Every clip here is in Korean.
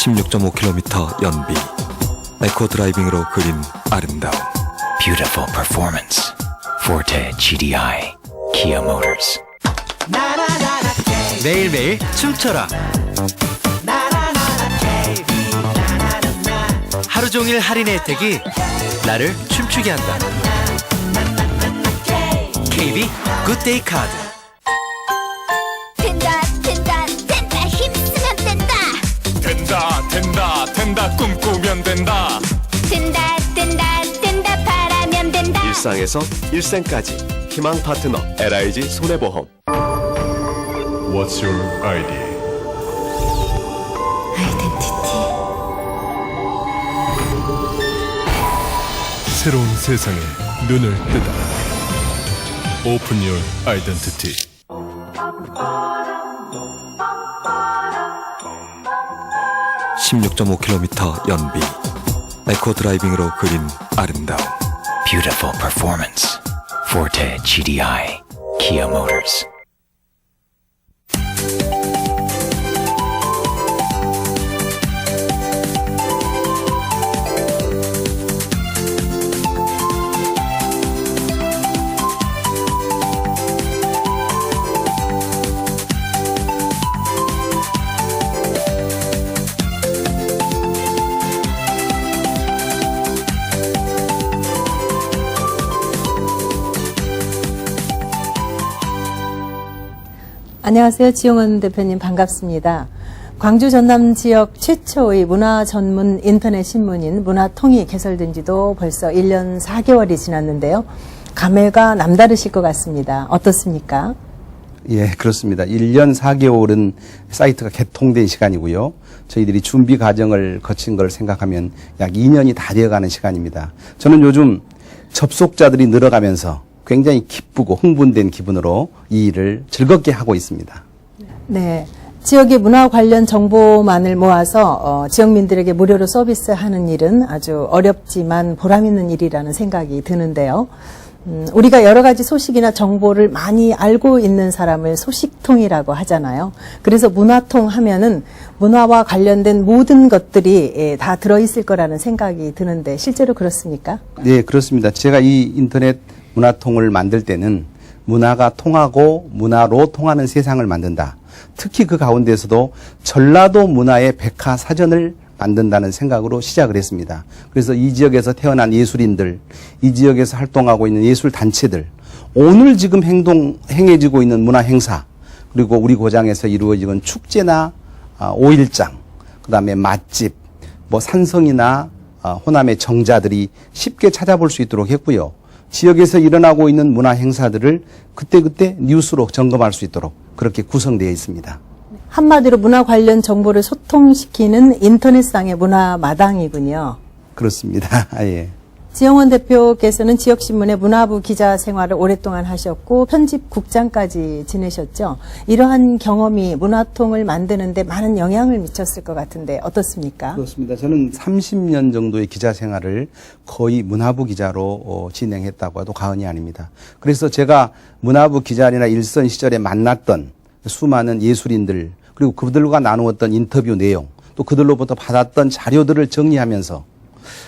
(16.5km) 연비, 에코 드라이빙으로 그린 아름다움. Beautiful performance. Forte GDI. Kia Motors. 매일매일 춤춰라. 하루 종일 할인 혜택이 나를 춤추게 한다. KB 굿데이 카드. 된다 된다 된다 힘쓰면 된다. 된다 꿈꾸면 된다. 된다 바라면 된다. 일상에서 일생까지 희망 파트너 LIG 손해보험. What's your ID? 아이덴티티. 새로운 세상에 눈을 뜨다. Open your identity. (16.5km) 연비, 에코 드라이빙으로 그린 아름다움. Beautiful performance. Forte GDI. Kia Motors. 안녕하세요. 지용원 대표님 반갑습니다. 광주 전남 지역 최초의 문화 전문 인터넷 신문인 문화통이 개설된 지도 벌써 1년 4개월이 지났는데요. 감회가 남다르실 것 같습니다. 어떻습니까? 예, 그렇습니다. 1년 4개월은 사이트가 개통된 시간이고요. 저희들이 준비 과정을 거친 걸 생각하면 약 2년이 다 되어가는 시간입니다. 저는 요즘 접속자들이 늘어가면서 굉장히 기쁘고 흥분된 기분으로 이 일을 즐겁게 하고 있습니다. 네. 지역의 문화 관련 정보만을 모아서 지역민들에게 무료로 서비스하는 일은 아주 어렵지만 보람 있는 일이라는 생각이 드는데요. 우리가 여러 가지 소식이나 정보를 많이 알고 있는 사람을 소식통이라고 하잖아요. 그래서 문화통 하면은 문화와 관련된 모든 것들이 다 들어있을 거라는 생각이 드는데 실제로 그렇습니까? 네, 그렇습니다. 제가 이 인터넷 문화통을 만들 때는 문화가 통하고 문화로 통하는 세상을 만든다. 특히 그 가운데서도 전라도 문화의 백화사전을 만든다는 생각으로 시작을 했습니다. 그래서 이 지역에서 태어난 예술인들, 이 지역에서 활동하고 있는 예술단체들, 오늘 지금 행해지고 있는 문화행사, 그리고 우리 고장에서 이루어지는 축제나 5.1장, 그 다음에 맛집, 산성이나 호남의 정자들이 쉽게 찾아볼 수 있도록 했고요. 지역에서 일어나고 있는 문화 행사들을 그때그때 뉴스로 점검할 수 있도록 그렇게 구성되어 있습니다. 한마디로 문화 관련 정보를 소통시키는 인터넷상의 문화 마당이군요. 그렇습니다. 예. 지용원 대표께서는 지역신문의 문화부 기자 생활을 오랫동안 하셨고 편집국장까지 지내셨죠. 이러한 경험이 문화통을 만드는 데 많은 영향을 미쳤을 것 같은데 어떻습니까? 그렇습니다. 저는 30년 정도의 기자 생활을 거의 문화부 기자로 진행했다고 해도 과언이 아닙니다. 그래서 제가 문화부 기자나 일선 시절에 만났던 수많은 예술인들, 그리고 그들과 나누었던 인터뷰 내용, 또 그들로부터 받았던 자료들을 정리하면서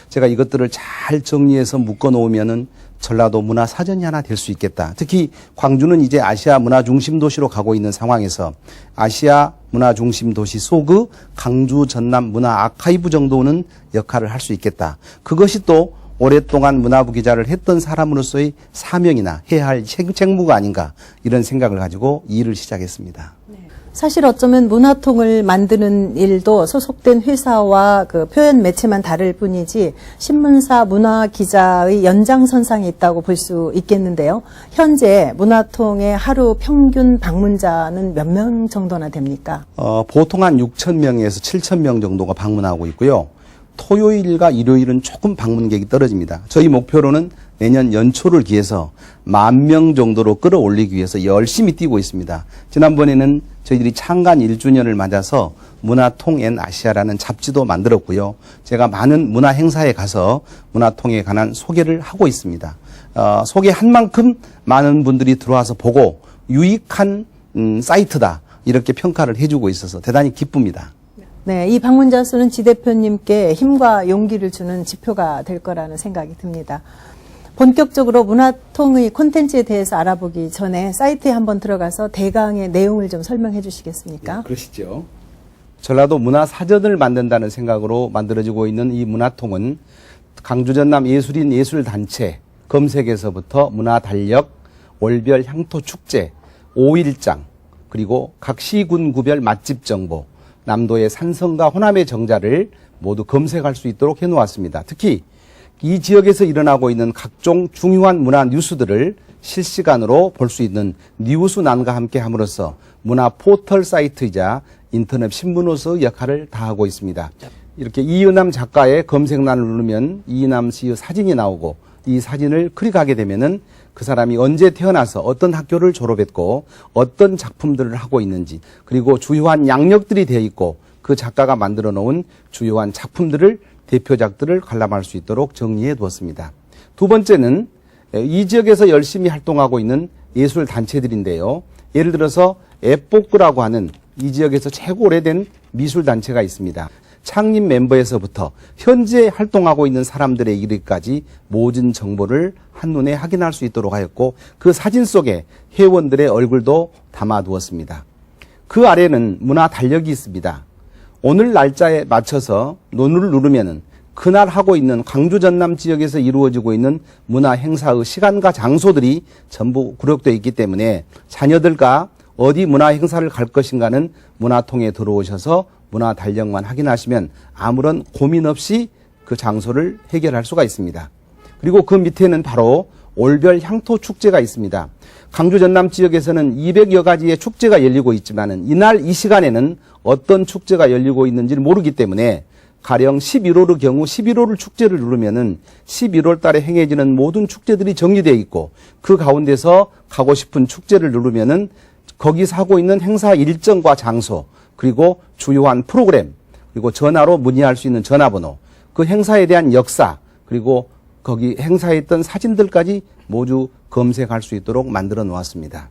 제가 이것들을 잘 정리해서 묶어 놓으면은 전라도 문화 사전이 하나 될 수 있겠다. 특히 광주는 이제 아시아 문화 중심 도시로 가고 있는 상황에서 아시아 문화 중심 도시 속의 강주 전남 문화 아카이브 정도는 역할을 할 수 있겠다. 그것이 또 오랫동안 문화부 기자를 했던 사람으로서의 사명이나 해야 할 책무가 아닌가, 이런 생각을 가지고 이 일을 시작했습니다. 사실 어쩌면 문화통을 만드는 일도 소속된 회사와 그 표현 매체만 다를 뿐이지 신문사 문화 기자의 연장선상에 있다고 볼 수 있겠는데요. 현재 문화통의 하루 평균 방문자는 몇 명 정도나 됩니까? 보통 한 6,000명에서 7,000명 정도가 방문하고 있고요. 토요일과 일요일은 조금 방문객이 떨어집니다. 저희 목표로는 내년 연초를 기해서 10,000명 정도로 끌어올리기 위해서 열심히 뛰고 있습니다. 지난번에는 저희들이 창간 1주년을 맞아서 문화통 앤 아시아라는 잡지도 만들었고요. 제가 많은 문화 행사에 가서 문화통에 관한 소개를 하고 있습니다. 소개한 만큼 많은 분들이 들어와서 보고 유익한 사이트다 이렇게 평가를 해주고 있어서 대단히 기쁩니다. 네, 이 방문자 수는 지 대표님께 힘과 용기를 주는 지표가 될 거라는 생각이 듭니다. 본격적으로 문화통의 콘텐츠에 대해서 알아보기 전에 사이트에 한번 들어가서 대강의 내용을 좀 설명해 주시겠습니까? 그러시죠. 전라도 문화사전을 만든다는 생각으로 만들어지고 있는 이 문화통은 강주 전남 예술인 예술단체 검색에서부터 문화달력, 월별 향토축제, 5일장, 그리고 각 시군구별 맛집 정보, 남도의 산성과 호남의 정자를 모두 검색할 수 있도록 해놓았습니다. 특히 이 지역에서 일어나고 있는 각종 중요한 문화 뉴스들을 실시간으로 볼 수 있는 뉴스난과 함께 함으로써 문화 포털 사이트이자 인터넷 신문으로서 역할을 다하고 있습니다. 이렇게 이은남 작가의 검색란을 누르면 이은남 씨의 사진이 나오고 이 사진을 클릭하게 되면은 그 사람이 언제 태어나서 어떤 학교를 졸업했고 어떤 작품들을 하고 있는지 그리고 주요한 양력들이 되어 있고 그 작가가 만들어 놓은 주요한 작품들을 대표작들을 관람할 수 있도록 정리해 두었습니다. 두 번째는 이 지역에서 열심히 활동하고 있는 예술 단체들인데요. 예를 들어서 에포크라고 하는 이 지역에서 최고 오래된 미술 단체가 있습니다. 창립 멤버에서부터 현재 활동하고 있는 사람들의 이르기까지 모든 정보를 한눈에 확인할 수 있도록 하였고 그 사진 속에 회원들의 얼굴도 담아두었습니다. 그 아래는 문화 달력이 있습니다. 오늘 날짜에 맞춰서 눈을 누르면은 그날 하고 있는 광주 전남 지역에서 이루어지고 있는 문화 행사의 시간과 장소들이 전부 구력되어 있기 때문에 자녀들과 어디 문화 행사를 갈 것인가는 문화통에 들어오셔서 문화 달력만 확인하시면 아무런 고민 없이 그 장소를 해결할 수가 있습니다. 그리고 그 밑에는 바로 올별 향토 축제가 있습니다. 광주 전남 지역에서는 200여 가지의 축제가 열리고 있지만은 이날 이 시간에는 어떤 축제가 열리고 있는지를 모르기 때문에 가령 11월의 경우 11월 축제를 누르면은 11월 달에 행해지는 모든 축제들이 정리되어 있고 그 가운데서 가고 싶은 축제를 누르면은 거기서 하고 있는 행사 일정과 장소 그리고 주요한 프로그램 그리고 전화로 문의할 수 있는 전화번호 그 행사에 대한 역사 그리고 거기 행사했던 사진들까지 모두 검색할 수 있도록 만들어 놓았습니다.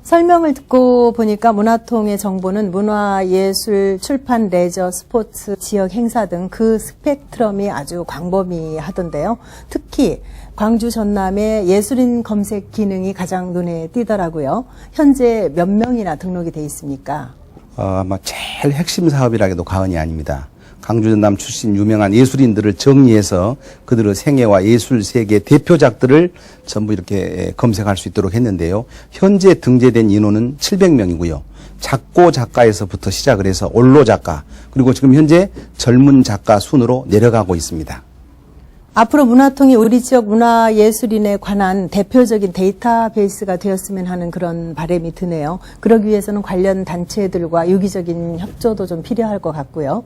설명을 듣고 보니까 문화통의 정보는 문화, 예술, 출판, 레저, 스포츠, 지역 행사 등 그 스펙트럼이 아주 광범위하던데요. 특히 광주 전남의 예술인 검색 기능이 가장 눈에 띄더라고요. 현재 몇 명이나 등록이 돼 있습니까? 아마 제일 핵심 사업이라고도 과언이 아닙니다. 광주 전남 출신 유명한 예술인들을 정리해서 그들의 생애와 예술 세계 대표작들을 전부 이렇게 검색할 수 있도록 했는데요. 현재 등재된 인원은 700명이고요. 작고 작가에서부터 시작을 해서 올로 작가 그리고 지금 현재 젊은 작가 순으로 내려가고 있습니다. 앞으로 문화통이 우리 지역 문화예술인에 관한 대표적인 데이터베이스가 되었으면 하는 그런 바람이 드네요. 그러기 위해서는 관련 단체들과 유기적인 협조도 좀 필요할 것 같고요.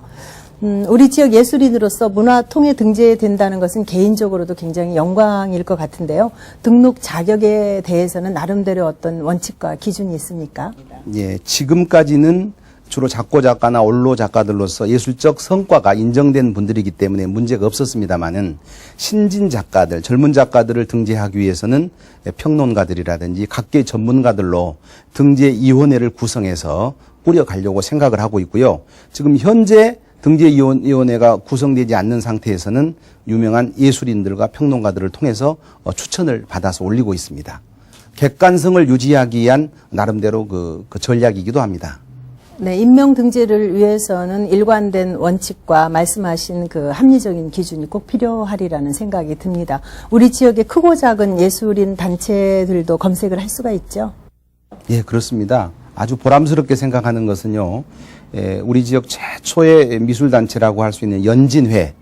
우리 지역 예술인으로서 문화통에 등재된다는 것은 개인적으로도 굉장히 영광일 것 같은데요. 등록 자격에 대해서는 나름대로 어떤 원칙과 기준이 있습니까? 예, 지금까지는 주로 작고 작가나 올로 작가들로서 예술적 성과가 인정된 분들이기 때문에 문제가 없었습니다만은 신진 작가들, 젊은 작가들을 등재하기 위해서는 평론가들이라든지 각계 전문가들로 등재위원회를 구성해서 꾸려가려고 생각을 하고 있고요. 지금 현재 등재위원회가 구성되지 않는 상태에서는 유명한 예술인들과 평론가들을 통해서 추천을 받아서 올리고 있습니다. 객관성을 유지하기 위한 나름대로 그 전략이기도 합니다. 네, 임명 등재를 위해서는 일관된 원칙과 말씀하신 그 합리적인 기준이 꼭 필요하리라는 생각이 듭니다. 우리 지역의 크고 작은 예술인 단체들도 검색을 할 수가 있죠? 예, 그렇습니다. 아주 보람스럽게 생각하는 것은요, 우리 지역 최초의 미술단체라고 할 수 있는 연진회,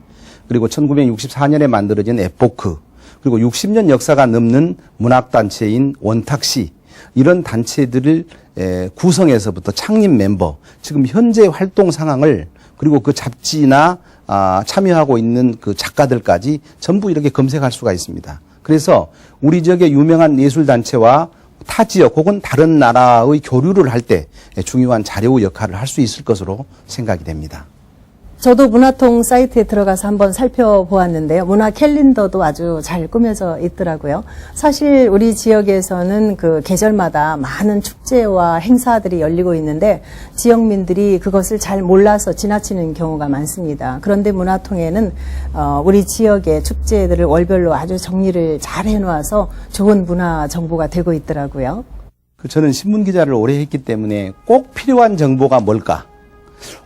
그리고 1964년에 만들어진 에포크, 그리고 60년 역사가 넘는 문학단체인 원탁시, 이런 단체들을 구성해서부터 창립 멤버, 지금 현재 활동 상황을 그리고 그 잡지나 참여하고 있는 그 작가들까지 전부 이렇게 검색할 수가 있습니다. 그래서 우리 지역의 유명한 예술단체와 타 지역 혹은 다른 나라의 교류를 할 때 중요한 자료 역할을 할 수 있을 것으로 생각이 됩니다. 저도 문화통 사이트에 들어가서 한번 살펴보았는데요. 문화 캘린더도 아주 잘 꾸며져 있더라고요. 사실 우리 지역에서는 그 계절마다 많은 축제와 행사들이 열리고 있는데 지역민들이 그것을 잘 몰라서 지나치는 경우가 많습니다. 그런데 문화통에는 우리 지역의 축제들을 월별로 아주 정리를 잘 해놓아서 좋은 문화 정보가 되고 있더라고요. 저는 신문 기자를 오래 했기 때문에 꼭 필요한 정보가 뭘까?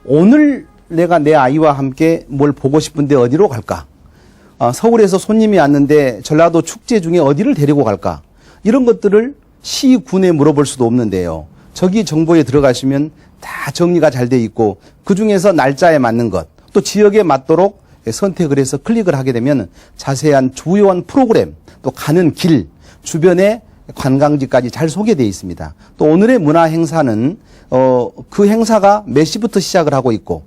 오늘 내가 내 아이와 함께 뭘 보고 싶은데 어디로 갈까? 서울에서 손님이 왔는데 전라도 축제 중에 어디를 데리고 갈까? 이런 것들을 시, 군에 물어볼 수도 없는데요. 저기 정보에 들어가시면 다 정리가 잘 돼 있고 그중에서 날짜에 맞는 것, 또 지역에 맞도록 선택을 해서 클릭을 하게 되면 자세한 주요한 프로그램, 또 가는 길, 주변에 관광지까지 잘 소개되어 있습니다. 또 오늘의 문화 행사는 그 행사가 몇 시부터 시작을 하고 있고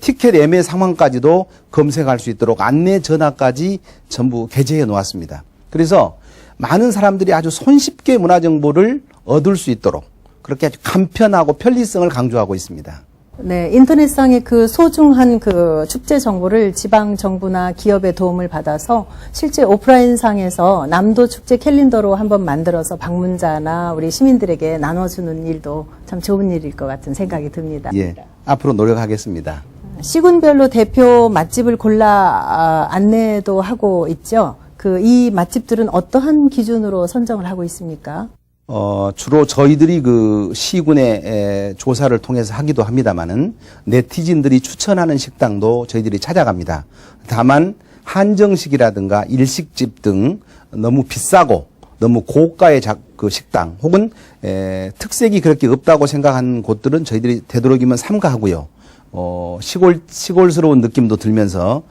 티켓 예매 상황까지도 검색할 수 있도록 안내 전화까지 전부 게재해 놓았습니다. 그래서 많은 사람들이 아주 손쉽게 문화 정보를 얻을 수 있도록 그렇게 아주 간편하고 편리성을 강조하고 있습니다. 네, 인터넷상의 그 소중한 그 축제 정보를 지방 정부나 기업의 도움을 받아서 실제 오프라인상에서 남도 축제 캘린더로 한번 만들어서 방문자나 우리 시민들에게 나눠주는 일도 참 좋은 일일 것 같은 생각이 듭니다. 예, 앞으로 노력하겠습니다. 시군별로 대표 맛집을 골라 안내도 하고 있죠. 이 맛집들은 어떠한 기준으로 선정을 하고 있습니까? 주로 저희들이 그 시군의 조사를 통해서 하기도 합니다만은 네티즌들이 추천하는 식당도 저희들이 찾아갑니다. 다만 한정식이라든가 일식집 등 너무 비싸고 너무 고가의 그 식당 혹은 특색이 그렇게 없다고 생각하는 곳들은 저희들이 되도록이면 삼가하고요. 시골스러운 느낌도 들면서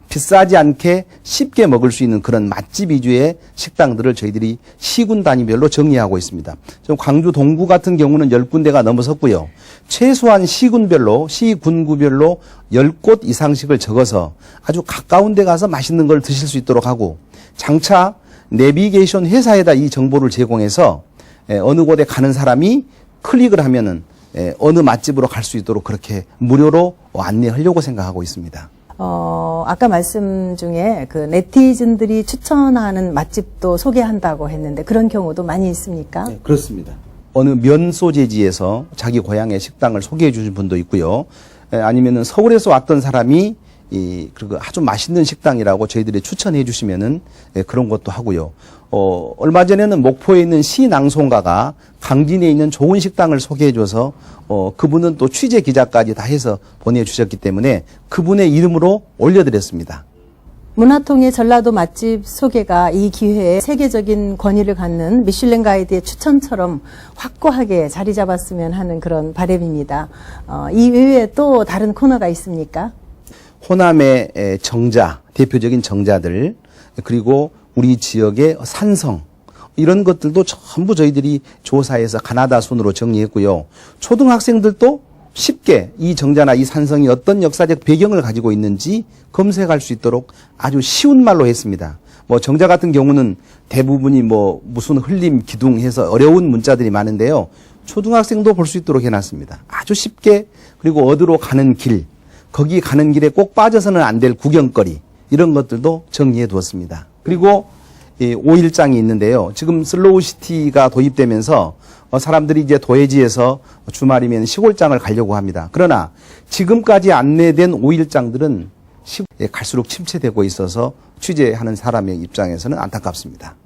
비싸지 않게 쉽게 먹을 수 있는 그런 맛집 위주의 식당들을 저희들이 시군 단위별로 정리하고 있습니다. 좀 광주 동구 같은 경우는 10군데가 넘어섰고요. 최소한 시군별로, 시군구별로 10곳 이상씩을 적어서 아주 가까운 데 가서 맛있는 걸 드실 수 있도록 하고 장차 내비게이션 회사에다 이 정보를 제공해서 어느 곳에 가는 사람이 클릭을 하면은 어느 맛집으로 갈 수 있도록 그렇게 무료로 안내하려고 생각하고 있습니다. 아까 말씀 중에 그 네티즌들이 추천하는 맛집도 소개한다고 했는데 그런 경우도 많이 있습니까? 네, 그렇습니다. 어느 면 소재지에서 자기 고향의 식당을 소개해 주신 분도 있고요. 아니면은 서울에서 왔던 사람이 그리고 아주 맛있는 식당이라고 저희들이 추천해 주시면은 그런 것도 하고요. 얼마 전에는 목포에 있는 시낭송가가 강진에 있는 좋은 식당을 소개해 줘서 그분은 또 취재 기자까지 다 해서 보내주셨기 때문에 그분의 이름으로 올려드렸습니다. 문화통의 전라도 맛집 소개가 이 기회에 세계적인 권위를 갖는 미슐랭 가이드의 추천처럼 확고하게 자리 잡았으면 하는 그런 바람입니다. 이 외에 또 다른 코너가 있습니까? 호남의 정자, 대표적인 정자들, 그리고 우리 지역의 산성, 이런 것들도 전부 저희들이 조사해서 가나다 순으로 정리했고요. 초등학생들도 쉽게 이 정자나 이 산성이 어떤 역사적 배경을 가지고 있는지 검색할 수 있도록 아주 쉬운 말로 했습니다. 정자 같은 경우는 대부분이 무슨 흘림, 기둥 해서 어려운 문자들이 많은데요. 초등학생도 볼 수 있도록 해놨습니다. 아주 쉽게, 그리고 어디로 가는 길, 거기 가는 길에 꼭 빠져서는 안 될 구경거리, 이런 것들도 정리해 두었습니다. 그리고 5일장이 있는데요. 지금 슬로우시티가 도입되면서 사람들이 이제 도해지에서 주말이면 시골장을 가려고 합니다. 그러나 지금까지 안내된 5일장들은 갈수록 침체되고 있어서 취재하는 사람의 입장에서는 안타깝습니다.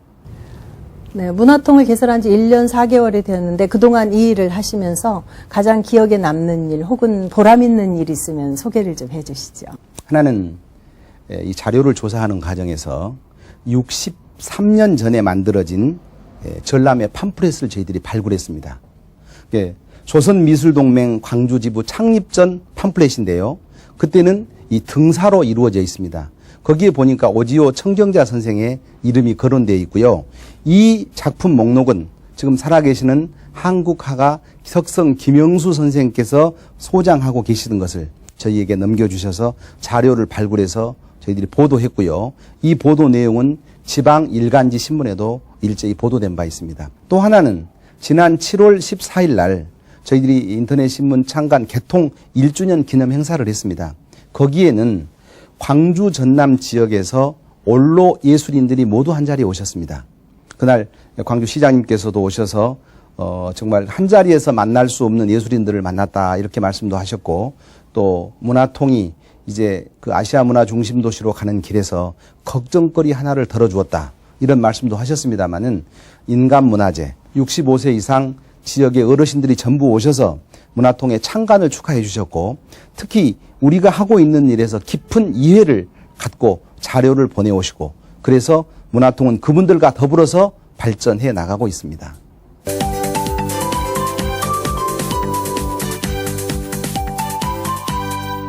네, 문화통을 개설한 지 1년 4개월이 되었는데 그동안 이 일을 하시면서 가장 기억에 남는 일 혹은 보람 있는 일 있으면 소개를 좀 해 주시죠. 하나는 이 자료를 조사하는 과정에서 63년 전에 만들어진 전람회 팜플렛을 저희들이 발굴했습니다. 조선미술동맹 광주지부 창립 전 팜플렛인데요. 그때는 이 등사로 이루어져 있습니다. 거기에 보니까 오지호 청경자 선생의 이름이 거론되어 있고요. 이 작품 목록은 지금 살아계시는 한국화가 석성 김영수 선생께서 소장하고 계시던 것을 저희에게 넘겨주셔서 자료를 발굴해서 저희들이 보도했고요. 이 보도 내용은 지방 일간지 신문에도 일제히 보도된 바 있습니다. 또 하나는 지난 7월 14일 날 저희들이 인터넷 신문 창간 개통 1주년 기념 행사를 했습니다. 거기에는 광주 전남 지역에서 원로 예술인들이 모두 한 자리에 오셨습니다. 그날 광주 시장님께서도 오셔서 정말 한 자리에서 만날 수 없는 예술인들을 만났다 이렇게 말씀도 하셨고, 또 문화통이 이제 그 아시아 문화 중심 도시로 가는 길에서 걱정거리 하나를 덜어주었다 이런 말씀도 하셨습니다마는, 인간문화재 65세 이상 지역의 어르신들이 전부 오셔서 문화통의 창간을 축하해 주셨고, 특히 우리가 하고 있는 일에서 깊은 이해를 갖고 자료를 보내오시고, 그래서 문화통은 그분들과 더불어서 발전해 나가고 있습니다.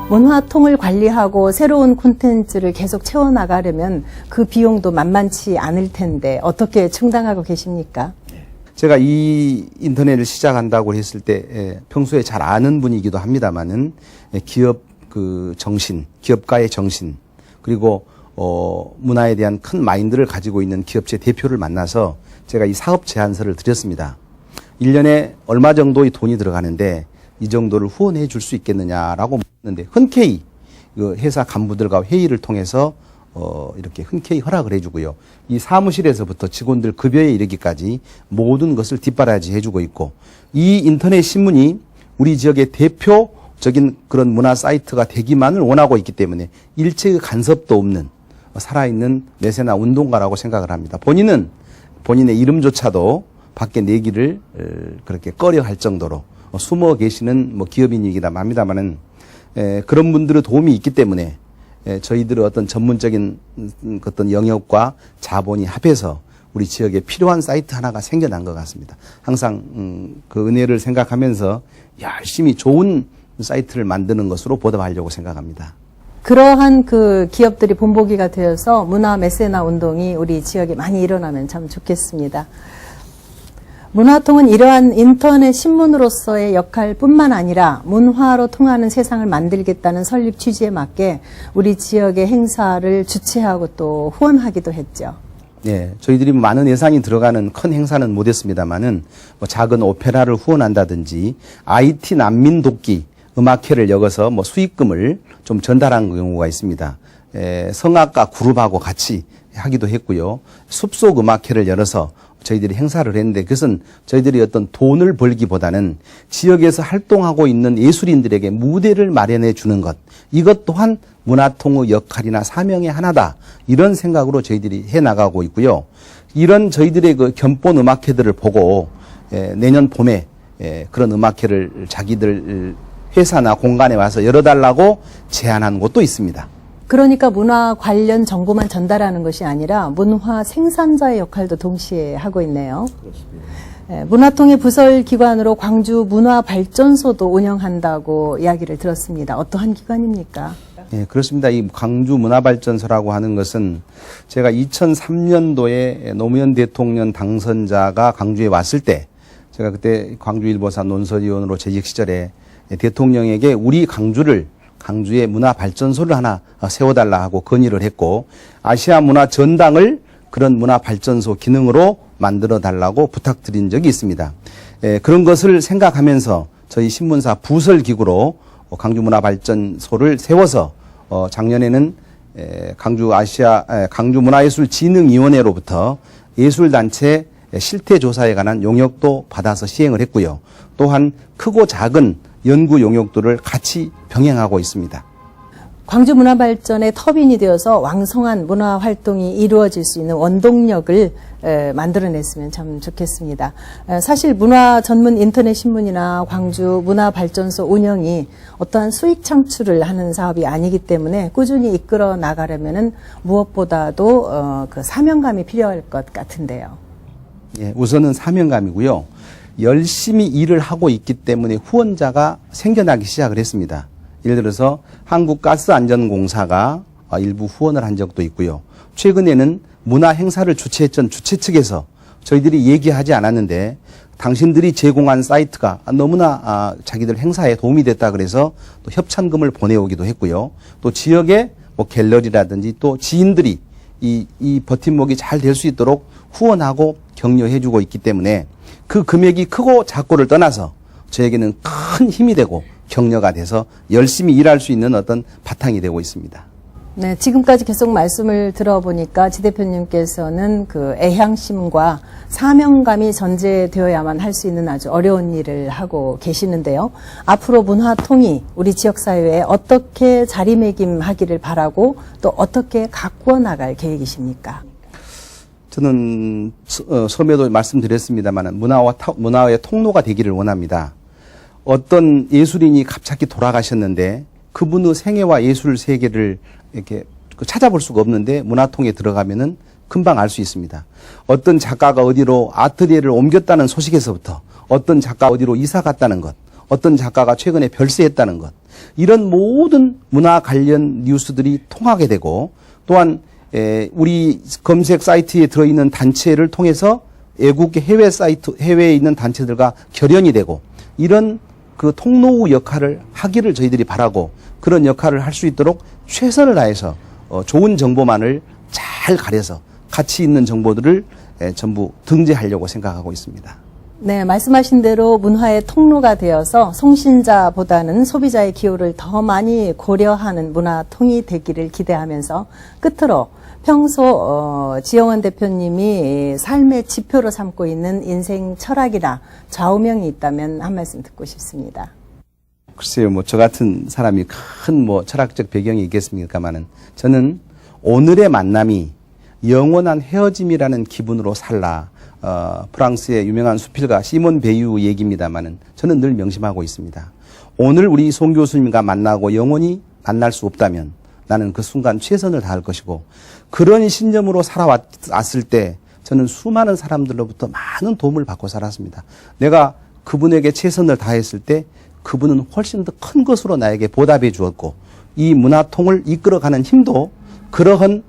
문화통을 관리하고 새로운 콘텐츠를 계속 채워나가려면 그 비용도 만만치 않을 텐데 어떻게 충당하고 계십니까? 제가 이 인터넷을 시작한다고 했을 때 평소에 잘 아는 분이기도 합니다만은 기업 그 정신, 기업가의 정신, 그리고 문화에 대한 큰 마인드를 가지고 있는 기업체 대표를 만나서 제가 이 사업 제안서를 드렸습니다. 1년에 얼마 정도의 돈이 들어가는데 이 정도를 후원해 줄 수 있겠느냐라고 묻는데, 흔쾌히 그 회사 간부들과 회의를 통해서 이렇게 흔쾌히 허락을 해주고요. 이 사무실에서부터 직원들 급여에 이르기까지 모든 것을 뒷바라지 해주고 있고, 이 인터넷 신문이 우리 지역의 대표적인 그런 문화 사이트가 되기만을 원하고 있기 때문에 일체의 간섭도 없는 살아있는 매세나 운동가라고 생각을 합니다. 본인은 본인의 이름조차도 밖에 내기를 그렇게 꺼려 할 정도로 숨어 계시는 뭐 기업인이기도 합니다만은, 그런 분들의 도움이 있기 때문에 저희들의 어떤 전문적인 어떤 영역과 자본이 합해서 우리 지역에 필요한 사이트 하나가 생겨난 것 같습니다. 항상 그 은혜를 생각하면서 열심히 좋은 사이트를 만드는 것으로 보답하려고 생각합니다. 그러한 그 기업들이 본보기가 되어서 문화 메세나 운동이 우리 지역에 많이 일어나면 참 좋겠습니다. 문화통은 이러한 인터넷 신문으로서의 역할뿐만 아니라 문화로 통하는 세상을 만들겠다는 설립 취지에 맞게 우리 지역의 행사를 주최하고 또 후원하기도 했죠. 네, 저희들이 많은 예산이 들어가는 큰 행사는 못했습니다만은 뭐 작은 오페라를 후원한다든지 IT 난민 돕기 음악회를 열어서 뭐 수익금을 좀 전달한 경우가 있습니다. 성악가 그룹하고 같이 하기도 했고요. 숲속 음악회를 열어서 저희들이 행사를 했는데, 그것은 저희들이 어떤 돈을 벌기보다는 지역에서 활동하고 있는 예술인들에게 무대를 마련해 주는 것, 이것 또한 문화통의 역할이나 사명의 하나다, 이런 생각으로 저희들이 해나가고 있고요. 이런 저희들의 그 견본 음악회들을 보고 내년 봄에 그런 음악회를 자기들 회사나 공간에 와서 열어달라고 제안한 곳도 있습니다. 그러니까 문화 관련 정보만 전달하는 것이 아니라 문화 생산자의 역할도 동시에 하고 있네요. 그렇습니다. 문화통의 부설 기관으로 광주 문화발전소도 운영한다고 이야기를 들었습니다. 어떠한 기관입니까? 네, 그렇습니다. 이 광주 문화발전소라고 하는 것은 제가 2003년도에 노무현 대통령 당선자가 광주에 왔을 때, 제가 그때 광주일보사 논설위원으로 재직 시절에 대통령에게 우리 광주에 문화발전소를 하나 세워달라 하고 건의를 했고, 아시아 문화 전당을 그런 문화발전소 기능으로 만들어 달라고 부탁드린 적이 있습니다. 그런 것을 생각하면서 저희 신문사 부설기구로 광주 문화발전소를 세워서 작년에는 광주 문화예술진흥위원회로부터 예술단체 실태조사에 관한 용역도 받아서 시행을 했고요. 또한 크고 작은 연구 용역들을 같이 병행하고 있습니다. 광주 문화발전의 터빈이 되어서 왕성한 문화 활동이 이루어질 수 있는 원동력을 만들어냈으면 참 좋겠습니다. 사실 문화 전문 인터넷 신문이나 광주 문화발전소 운영이 어떠한 수익 창출을 하는 사업이 아니기 때문에 꾸준히 이끌어 나가려면은 무엇보다도 그 사명감이 필요할 것 같은데요. 예, 우선은 사명감이고요. 열심히 일을 하고 있기 때문에 후원자가 생겨나기 시작을 했습니다. 예를 들어서 한국가스안전공사가 일부 후원을 한 적도 있고요. 최근에는 문화 행사를 주최했던 주최 측에서 저희들이 얘기하지 않았는데 당신들이 제공한 사이트가 너무나 자기들 행사에 도움이 됐다 그래서 또 협찬금을 보내오기도 했고요. 또 지역의 뭐 갤러리라든지 또 지인들이 이 버팀목이 잘 될 수 있도록 후원하고 격려해주고 있기 때문에 그 금액이 크고 작고를 떠나서 저에게는 큰 힘이 되고 격려가 돼서 열심히 일할 수 있는 어떤 바탕이 되고 있습니다. 네, 지금까지 계속 말씀을 들어보니까 지 대표님께서는 그 애향심과 사명감이 전제되어야만 할 수 있는 아주 어려운 일을 하고 계시는데요. 앞으로 문화통이 우리 지역사회에 어떻게 자리매김하기를 바라고 또 어떻게 가꾸어 나갈 계획이십니까? 저는 처음에도 말씀드렸습니다만 문화의 통로가 되기를 원합니다. 어떤 예술인이 갑자기 돌아가셨는데 그분의 생애와 예술 세계를 이렇게 찾아볼 수가 없는데 문화통에 들어가면은 금방 알 수 있습니다. 어떤 작가가 어디로 아트리에를 옮겼다는 소식에서부터 어떤 작가 어디로 이사 갔다는 것, 어떤 작가가 최근에 별세했다는 것, 이런 모든 문화 관련 뉴스들이 통하게 되고 또한 우리 검색 사이트에 들어있는 단체를 통해서 외국 해외에 있는 단체들과 결연이 되고 이런 그 통로 역할을 하기를 저희들이 바라고 그런 역할을 할 수 있도록 최선을 다해서 좋은 정보만을 잘 가려서 가치 있는 정보들을 전부 등재하려고 생각하고 있습니다. 네, 말씀하신 대로 문화의 통로가 되어서 송신자보다는 소비자의 기호를 더 많이 고려하는 문화통이 되기를 기대하면서 끝으로 평소 지영원 대표님이 삶의 지표로 삼고 있는 인생 철학이나 좌우명이 있다면 한 말씀 듣고 싶습니다. 글쎄요, 저 같은 사람이 큰 철학적 배경이 있겠습니까만은 저는 오늘의 만남이 영원한 헤어짐이라는 기분으로 살라. 프랑스의 유명한 수필가 시몬 베유 얘기입니다만은 저는 늘 명심하고 있습니다. 오늘 우리 송 교수님과 만나고 영원히 만날 수 없다면 나는 그 순간 최선을 다할 것이고 그런 신념으로 살아왔을 때 저는 수많은 사람들로부터 많은 도움을 받고 살았습니다. 내가 그분에게 최선을 다했을 때 그분은 훨씬 더 큰 것으로 나에게 보답해 주었고 이 문화통을 이끌어가는 힘도 그러한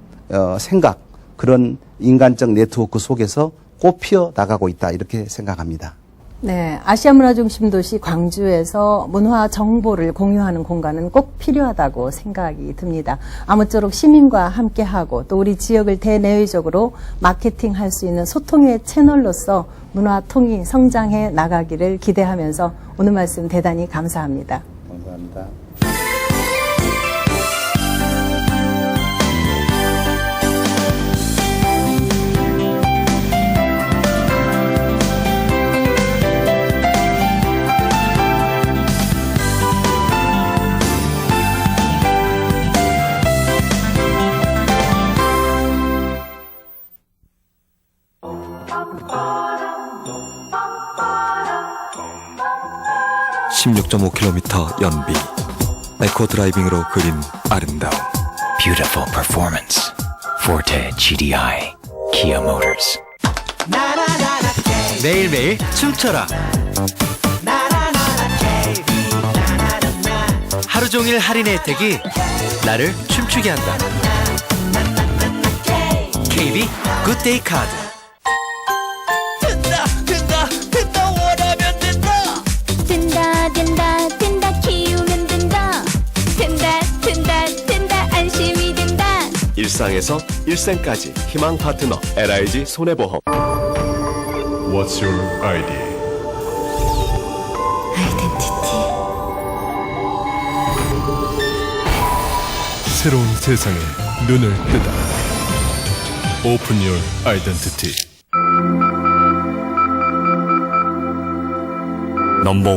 생각, 그런 인간적 네트워크 속에서 꽃피어 나가고 있다 이렇게 생각합니다. 네, 아시아 문화중심 도시 광주에서 문화 정보를 공유하는 공간은 꼭 필요하다고 생각이 듭니다. 아무쪼록 시민과 함께하고 또 우리 지역을 대내외적으로 마케팅할 수 있는 소통의 채널로서 문화통이 성장해 나가기를 기대하면서 오늘 말씀 대단히 감사합니다. 감사합니다. (16.5km) 연비 에코 드라이빙으로 그린 아름다움. Beautiful performance. Forte GDI. Kia Motors. 매일매일 춤춰라. 하루 종일 할인 혜택이 나를 춤추게 한다. KB 굿데이 카드. 된다 키우면 된다 안심이 된다 일상에서 일생까지 희망 파트너 LIG 손해보험. What's your idea? 아이덴티티 새로운 세상에 눈을 뜨다. Open your identity. 넘버